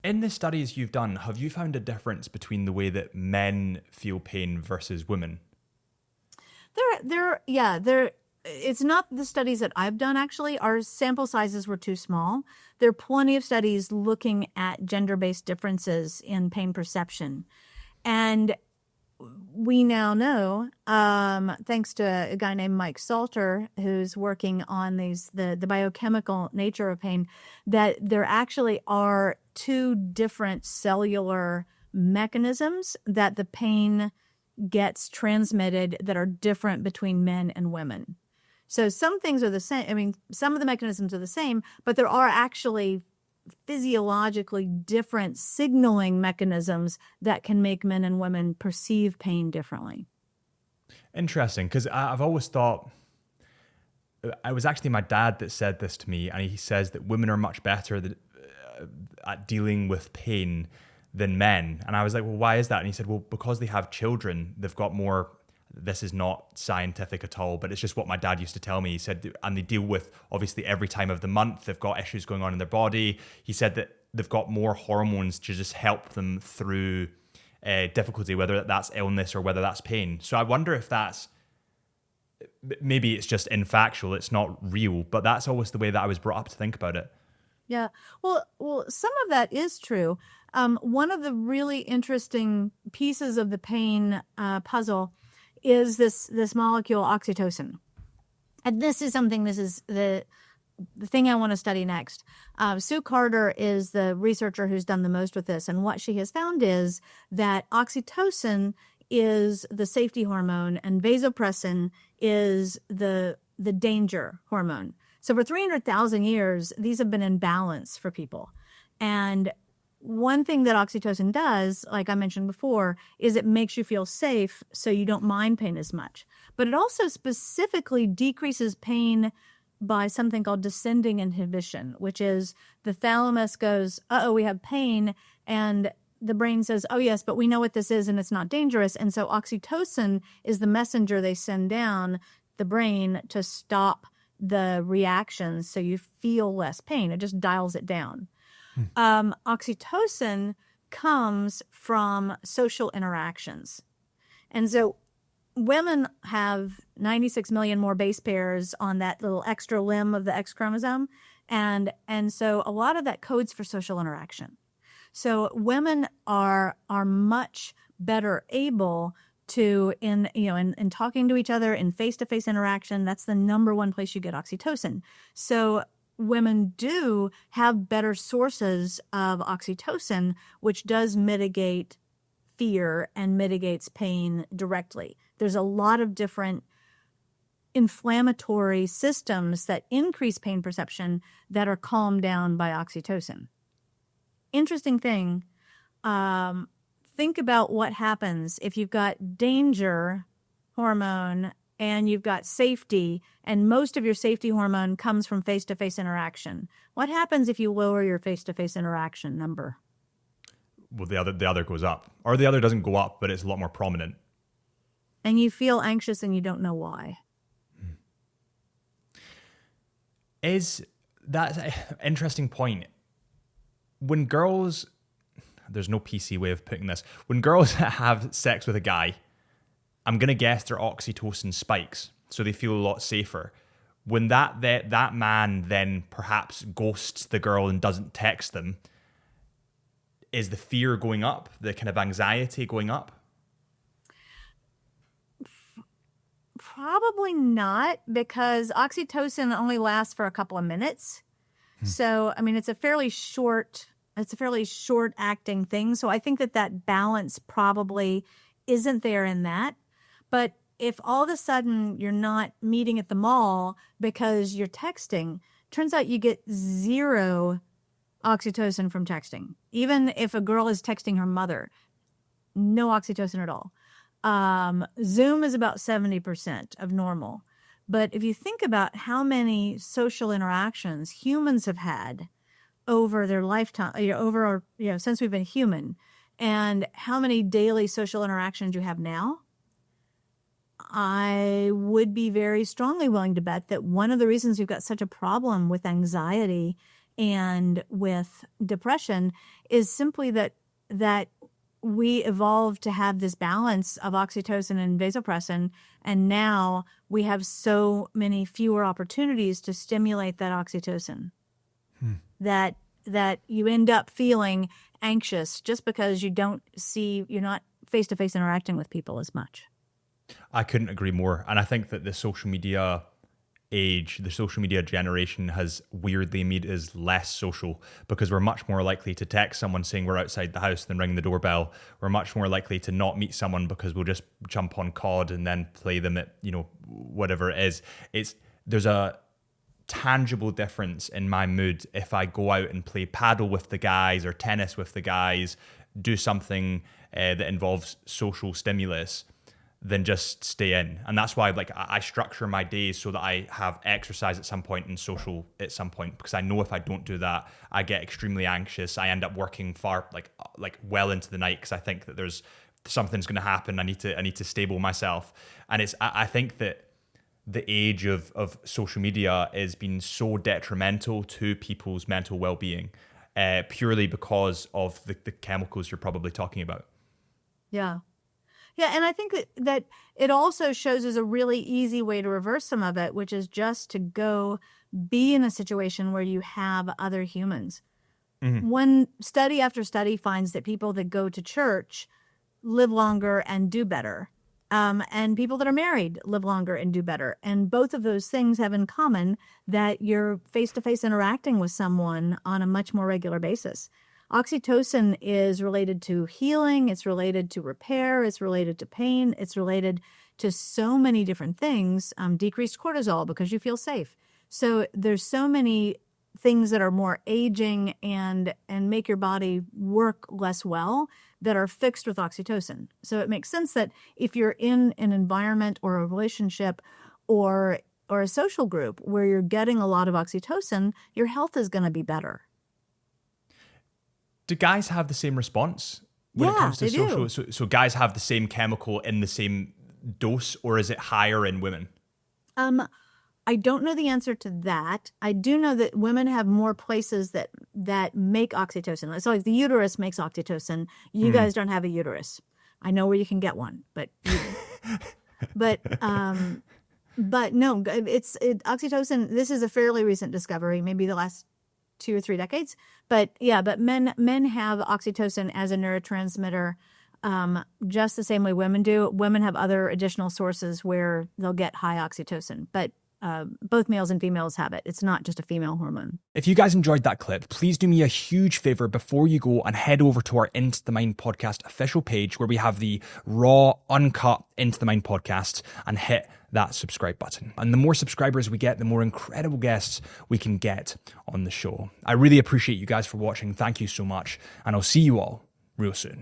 In the studies you've done, have you found a difference between the way that men feel pain versus women? There. It's not the studies that I've done, actually. Our sample sizes were too small. There are plenty of studies looking at gender-based differences in pain perception. And we now know, thanks to a guy named Mike Salter, who's working on the biochemical nature of pain, that there actually are two different cellular mechanisms that the pain gets transmitted that are different between men and women. So some things are the same. I mean, some of the mechanisms are the same, but there are actually physiologically different signaling mechanisms that can make men and women perceive pain differently. Interesting, because I've always thought it was actually my dad that said this to me, and he says that women are much better at dealing with pain than men. And I was like, well, why is that? And he said, well, because they have children, they've got more. This is not scientific at all, but it's just what my dad used to tell me. He said, and they deal with obviously every time of the month, they've got issues going on in their body. He said that they've got more hormones to just help them through difficulty, whether that's illness or whether that's pain. So I wonder if maybe it's just infactual, it's not real, but that's always the way that I was brought up to think about it. Yeah. Well, some of that is true. One of the really interesting pieces of the pain puzzle is this molecule oxytocin. And this is the thing I want to study next. Sue Carter is the researcher who's done the most with this. And what she has found is that oxytocin is the safety hormone and vasopressin is the danger hormone. So for 300,000 years, these have been in balance for people. And one thing that oxytocin does, like I mentioned before, is it makes you feel safe so you don't mind pain as much. But it also specifically decreases pain by something called descending inhibition, which is the thalamus goes, uh-oh, we have pain, and the brain says, oh, yes, but we know what this is and it's not dangerous. And so oxytocin is the messenger they send down the brain to stop the reactions so you feel less pain. It just dials it down. Oxytocin comes from social interactions. And so women have 96 million more base pairs on that little extra limb of the X chromosome. And so a lot of that codes for social interaction. So women are much better able to, in talking to each other, in face-to-face interaction, that's the number one place you get oxytocin. So women do have better sources of oxytocin, which does mitigate fear and mitigates pain directly. There's a lot of different inflammatory systems that increase pain perception that are calmed down by oxytocin. Interesting thing, think about what happens if you've got danger hormone and you've got safety, and most of your safety hormone comes from face-to-face interaction. What happens if you lower your face-to-face interaction number? Well, the other goes up, or the other doesn't go up, but it's a lot more prominent. And you feel anxious and you don't know why. Is that an interesting point? When girls, there's no PC way of putting this, when girls have sex with a guy, I'm going to guess their oxytocin spikes, so they feel a lot safer. When that man then perhaps ghosts the girl and doesn't text them, is the fear going up, the kind of anxiety going up? Probably not, because oxytocin only lasts for a couple of minutes. So, I mean, it's a fairly short acting thing. So I think that balance probably isn't there in that. But if all of a sudden you're not meeting at the mall because you're texting, turns out you get zero oxytocin from texting. Even if a girl is texting her mother, no oxytocin at all. Zoom is about 70% of normal. But if you think about how many social interactions humans have had over their lifetime, since we've been human, and how many daily social interactions you have now, I would be very strongly willing to bet that one of the reasons we've got such a problem with anxiety and with depression is simply that we evolved to have this balance of oxytocin and vasopressin, and now we have so many fewer opportunities to stimulate that oxytocin that you end up feeling anxious just because you're not face-to-face interacting with people as much. I couldn't agree more. And I think that the social media age, the social media generation has weirdly made us less social because we're much more likely to text someone saying we're outside the house than ring the doorbell. We're much more likely to not meet someone because we'll just jump on COD and then play them at, whatever it is. There's a tangible difference in my mood if I go out and play paddle with the guys or tennis with the guys, do something that involves social stimulus, than just stay in. And that's why I structure my days so that I have exercise at some point and social at some point, because I know if I don't do that, I get extremely anxious. I end up working far well into the night because I think that there's something's going to happen. I need to stable myself. And I think that the age of social media has been so detrimental to people's mental well-being, purely because of the chemicals you're probably talking about. Yeah. Yeah, and I think that it also shows us a really easy way to reverse some of it, which is just to go be in a situation where you have other humans. Mm-hmm. One study after study finds that people that go to church live longer and do better. And people that are married live longer and do better. And both of those things have in common that you're face-to-face interacting with someone on a much more regular basis. Oxytocin is related to healing, it's related to repair, it's related to pain, it's related to so many different things. Decreased cortisol because you feel safe. So there's so many things that are more aging and make your body work less well that are fixed with oxytocin. So it makes sense that if you're in an environment or a relationship or a social group where you're getting a lot of oxytocin, your health is going to be better. Do guys have the same response when it comes to social? So guys have the same chemical in the same dose, or is it higher in women? I don't know the answer to that. I do know that women have more places that make oxytocin. So like the uterus makes oxytocin. You guys don't have a uterus. I know where you can get one, but no, oxytocin. This is a fairly recent discovery, maybe the last 2 or 3 decades. But men have oxytocin as a neurotransmitter just the same way women do. Women have other additional sources where they'll get high oxytocin, but both males and females have it. It's not just a female hormone. If you guys enjoyed that clip, please do me a huge favor before you go and head over to our Into the Mind podcast official page where we have the raw, uncut Into the Mind podcast, and hit that subscribe button. And the more subscribers we get, the more incredible guests we can get on the show. I really appreciate you guys for watching. Thank you so much. And I'll see you all real soon.